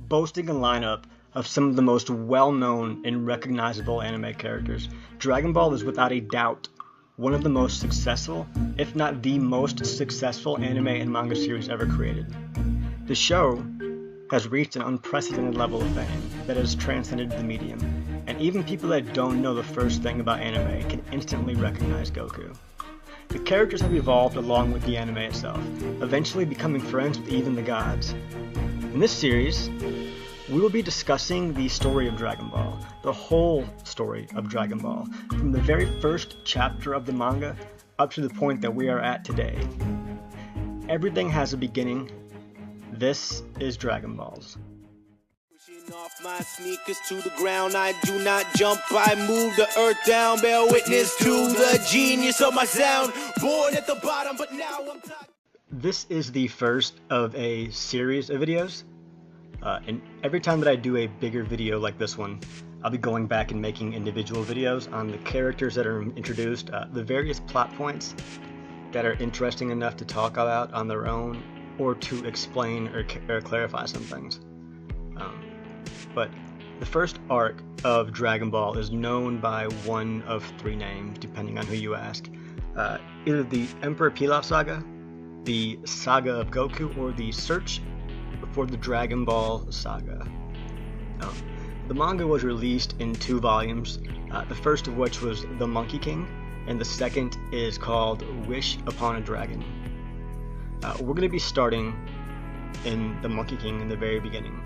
boasting a lineup of some of the most well-known and recognizable anime characters, Dragon Ball is without a doubt one of the most successful, if not the most successful anime and manga series ever created. The show has reached an unprecedented level of fame that has transcended the medium, and even people that don't know the first thing about anime can instantly recognize Goku. The characters have evolved along with the anime itself, eventually becoming friends with even the gods. In this series, we will be discussing the story of Dragon Ball, the whole story of Dragon Ball, from the very first chapter of the manga up to the point that we are at today. Everything has a beginning. This is Dragon Balls. Off my sneakers to the ground, I do not jump, I move the earth down, bear witness to the genius of my sound, born at the bottom, but now I'm top. This is the first of a series of videos, and every time that I do a bigger video like this one, I'll be going back and making individual videos on the characters that are introduced, the various plot points that are interesting enough to talk about on their own, or to explain or clarify some things. But the first arc of Dragon Ball is known by one of three names, depending on who you ask. Either the Emperor Pilaf Saga, the Saga of Goku, or the Search for the Dragon Ball Saga. The manga was released in 2 volumes, the first of which was The Monkey King, and the second is called Wish Upon a Dragon. We're going to be starting in The Monkey King in the very beginning.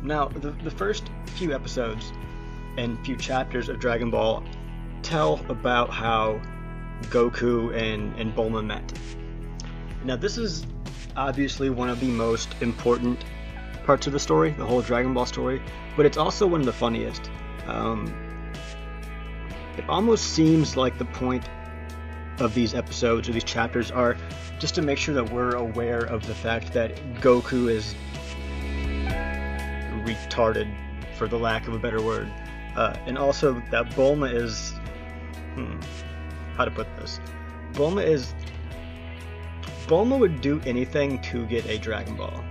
Now, the first few episodes and few chapters of Dragon Ball tell about how Goku and Bulma met. Now, this is obviously one of the most important parts of the story, the whole Dragon Ball story, but it's also one of the funniest. It almost seems like the point of these episodes or these chapters are just to make sure that we're aware of the fact that Goku is retarded, for the lack of a better word, and also that Bulma is how to put this, Bulma would do anything to get a Dragon Ball,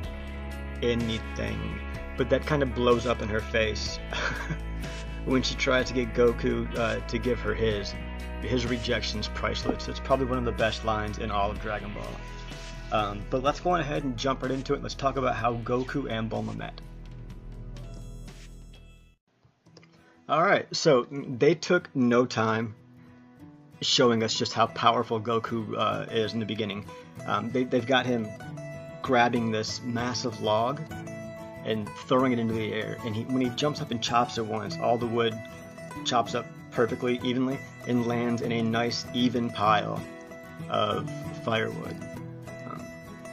anything, but that kind of blows up in her face when she tries to get Goku to give her his rejection's priceless. It's probably one of the best lines in all of Dragon Ball. But let's go on ahead and jump right into it. Let's talk about how Goku and Bulma met. Alright, so they took no time showing us just how powerful Goku is in the beginning. They've got him grabbing this massive log and throwing it into the air, and when he jumps up and chops it once, all the wood chops up perfectly, evenly, and lands in a nice, even pile of firewood.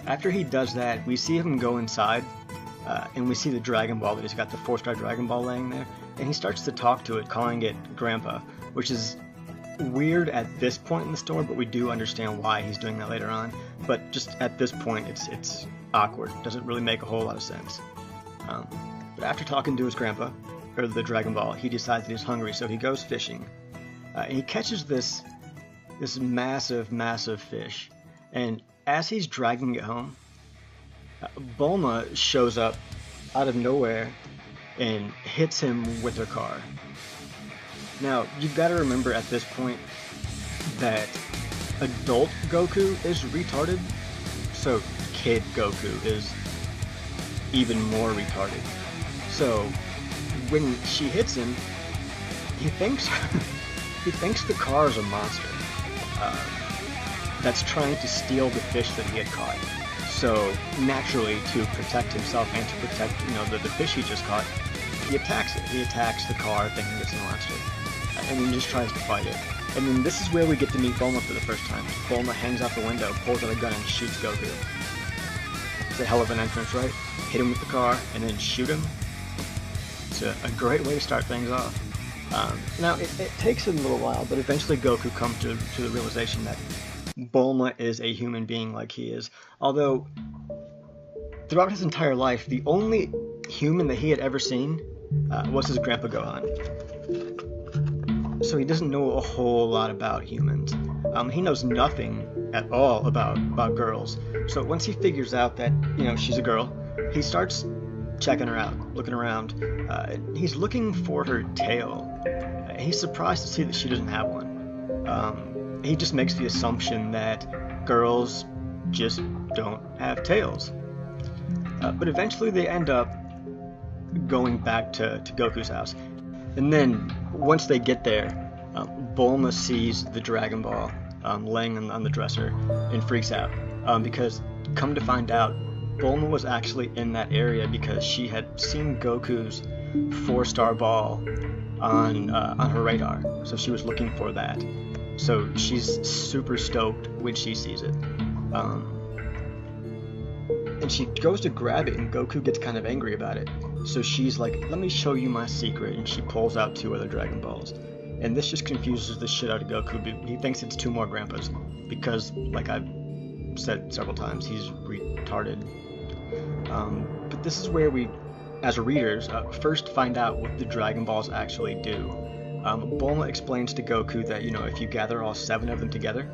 After he does that, we see him go inside, and we see the Dragon Ball that he's got, the 4-star Dragon Ball laying there, and he starts to talk to it, calling it Grandpa, which is weird at this point in the story, but we do understand why he's doing that later on. But just at this point, it's awkward. It doesn't really make a whole lot of sense. But after talking to his grandpa, or the Dragon Ball, he decides that he's hungry, so he goes fishing. And he catches this massive fish, and as he's dragging it home, Bulma shows up out of nowhere and hits him with her car. Now, you've got to remember at this point that adult Goku is retarded, so kid Goku is even more retarded. So when she hits him, he thinks the car is a monster that's trying to steal the fish that he had caught. So naturally, to protect himself and to protect the fish he just caught, he attacks it. He attacks the car thinking it's a monster, and then just tries to fight it. And then this is where we get to meet Bulma for the first time. Bulma hangs out the window, pulls out a gun, and shoots Goku. It's a hell of an entrance, right? Hit him with the car, and then shoot him. It's a great way to start things off. Now, it takes him a little while, but eventually Goku comes to the realization that Bulma is a human being like he is. Although, throughout his entire life, the only human that he had ever seen was his grandpa Gohan. So he doesn't know a whole lot about humans. He knows nothing at all about girls. So once he figures out that, she's a girl, he starts checking her out, looking around. He's looking for her tail. He's surprised to see that she doesn't have one. He just makes the assumption that girls just don't have tails. But eventually they end up going back to Goku's house. And then once they get there, Bulma sees the Dragon Ball laying on the dresser and freaks out because, come to find out, Bulma was actually in that area because she had seen Goku's 4-star ball on her radar, so she was looking for that. So she's super stoked when she sees it, and she goes to grab it, and Goku gets kind of angry about it. So she's like, "Let me show you my secret," and she pulls out 2 other Dragon Balls. And this just confuses the shit out of Goku. He thinks it's 2 more Grandpas because, like I've said several times, he's retarded. But this is where we, as readers, first find out what the Dragon Balls actually do. Bulma explains to Goku that, if you gather all 7 of them together,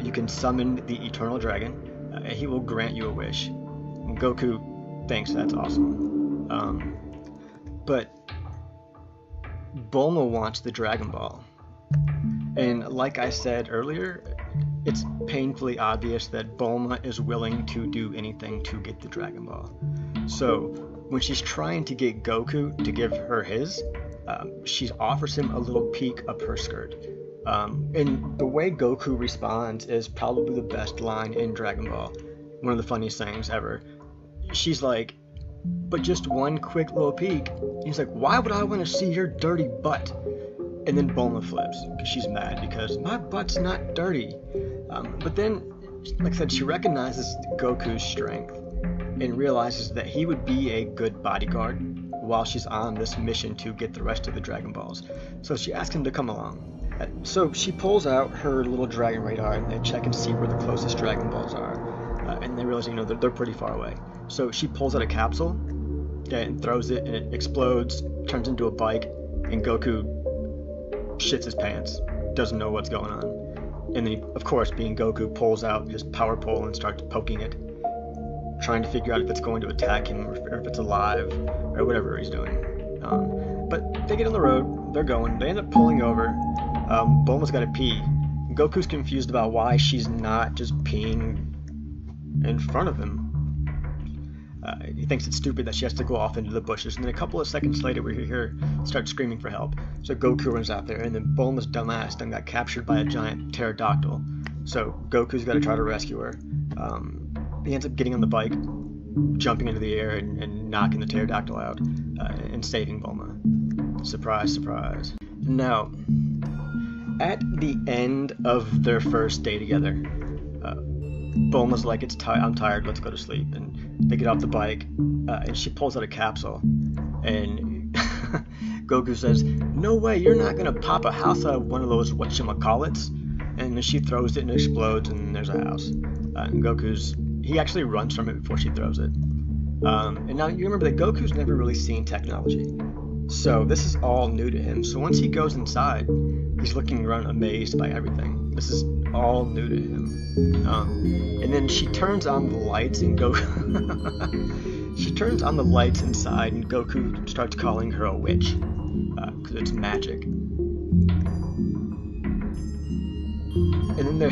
you can summon the Eternal Dragon, and he will grant you a wish. And Goku thinks that's awesome. But Bulma wants the Dragon Ball. And like I said earlier, it's painfully obvious that Bulma is willing to do anything to get the Dragon Ball. So when she's trying to get Goku to give her his, she offers him a little peek up her skirt. And the way Goku responds is probably the best line in Dragon Ball. One of the funniest things ever. She's like, "But just one quick little peek." He's like, "Why would I want to see your dirty butt?" And then Bulma flips because she's mad because my butt's not dirty. But then, like I said, she recognizes Goku's strength and realizes that he would be a good bodyguard while she's on this mission to get the rest of the Dragon Balls. So she asks him to come along. So she pulls out her little dragon radar and they check and see where the closest Dragon Balls are. And they realize, they're pretty far away. So she pulls out a capsule and throws it, and it explodes, turns into a bike, and Goku shits his pants, doesn't know what's going on. And then he, of course, being Goku, pulls out his power pole and starts poking it, trying to figure out if it's going to attack him or if it's alive or whatever he's doing. But they get on the road, they're going, they end up pulling over. Bulma's got to pee. Goku's confused about why she's not just peeing in front of him. He thinks it's stupid that she has to go off into the bushes, and then a couple of seconds later we hear her start screaming for help. So Goku runs out there, and then Bulma's dumbass then got captured by a giant pterodactyl. So Goku's got to try to rescue her. He ends up getting on the bike, jumping into the air, and knocking the pterodactyl out, and saving Bulma. Surprise, surprise. Now, at the end of their first day together, Bulma's like, I'm tired, let's go to sleep. And they get off the bike, and she pulls out a capsule. And Goku says, "No way, you're not going to pop a house out of one of those whatchamacallits." And then she throws it and it explodes, and there's a house. And he actually runs from it before she throws it. And now you remember that Goku's never really seen technology. So this is all new to him. So once he goes inside, he's looking around amazed by everything. This is all new to him. And then she turns on the lights and she turns on the lights inside, and Goku starts calling her a witch because it's magic. And then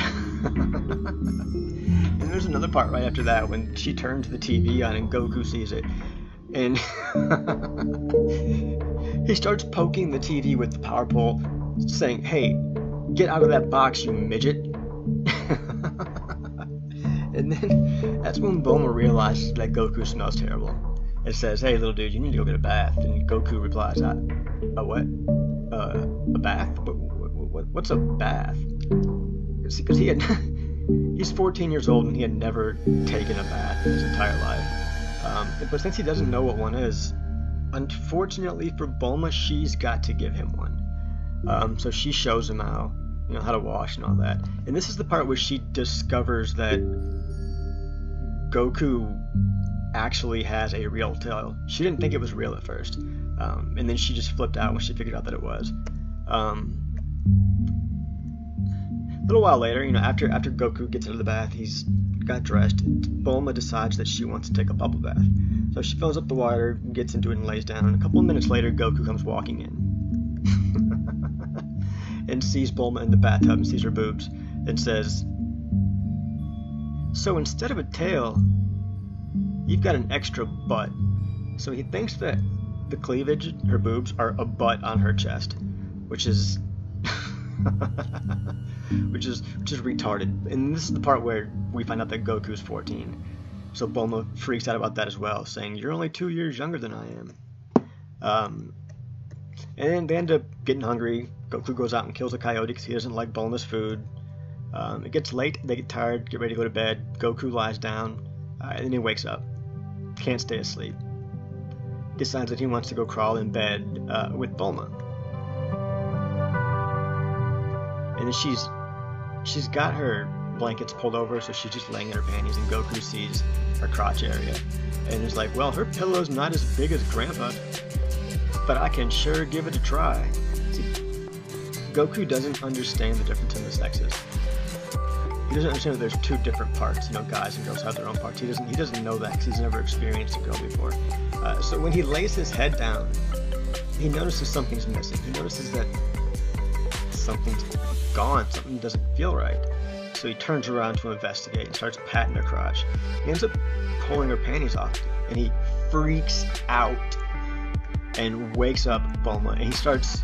and there's another part right after that when she turns the TV on and Goku sees it, and he starts poking the TV with the power pole, saying, "Hey, get out of that box, you midget." And then that's when Bulma realizes that Goku smells terrible. It says, "Hey, little dude, you need to go get a bath." And Goku replies, "A what? A bath? What's a bath?" Because he's 14 years old and he had never taken a bath in his entire life. But since he doesn't know what one is, unfortunately for Bulma, she's got to give him one. So she shows him how to wash and all that. And this is the part where she discovers that Goku actually has a real tail. She didn't think it was real at first. And then she just flipped out when she figured out that it was. A little while later, after Goku gets out of the bath, he's got dressed. Bulma decides that she wants to take a bubble bath. So she fills up the water, gets into it, and lays down. A couple of minutes later, Goku comes walking in and sees Bulma in the bathtub and sees her boobs and says, "So instead of a tail, you've got an extra butt." So he thinks that the cleavage, her boobs, are a butt on her chest, which is which is retarded. And this is the part where we find out that Goku's 14. So Bulma freaks out about that as well, saying, "You're only 2 years younger than I am." And then they end up getting hungry. Goku goes out and kills a coyote because he doesn't like Bulma's food. It gets late, they get tired, get ready to go to bed. Goku lies down, and then he wakes up. Can't stay asleep. Decides that he wants to go crawl in bed with Bulma. And then she's got her blankets pulled over, so she's just laying in her panties, and Goku sees her crotch area and is like, "Well, her pillow's not as big as Grandpa, but I can sure give it a try." See, Goku doesn't understand the difference in the sexes. He doesn't understand that there's two different parts. Guys and girls have their own parts. He doesn't know that because he's never experienced a girl before. So when he lays his head down, he notices something's missing. He notices that something's gone. Something doesn't feel right. So he turns around to investigate and starts patting her crotch. He ends up pulling her panties off, and he freaks out and wakes up Bulma, and he starts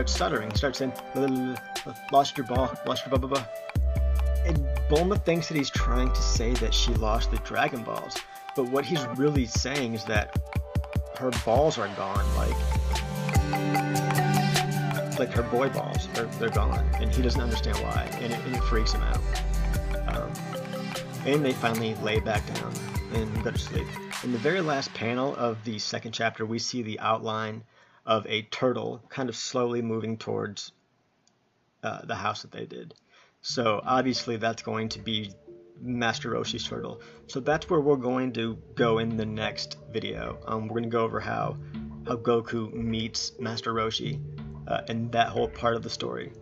stuttering. He starts saying, "Lost your ball, lost your blah blah blah." And Bulma thinks that he's trying to say that she lost the Dragon Balls, but what he's really saying is that her balls are gone, like her boy balls, they're gone, and he doesn't understand why, and it freaks him out. And they finally lay back down and go to sleep. In the very last panel of the second chapter, we see the outline of a turtle kind of slowly moving towards the house that they did. So obviously that's going to be Master Roshi's turtle. So that's where we're going to go in the next video. We're going to go over how Goku meets Master Roshi and that whole part of the story.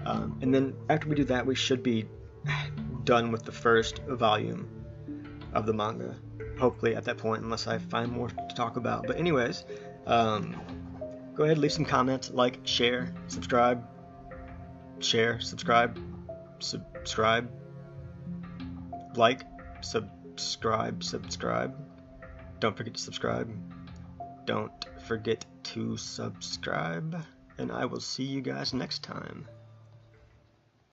And then after we do that, we should be done with the first volume of the manga. Hopefully at that point, unless I find more to talk about. But anyways, go ahead, leave some comments, like, share, subscribe, like, subscribe. Don't forget to subscribe. Don't forget to subscribe. And I will see you guys next time.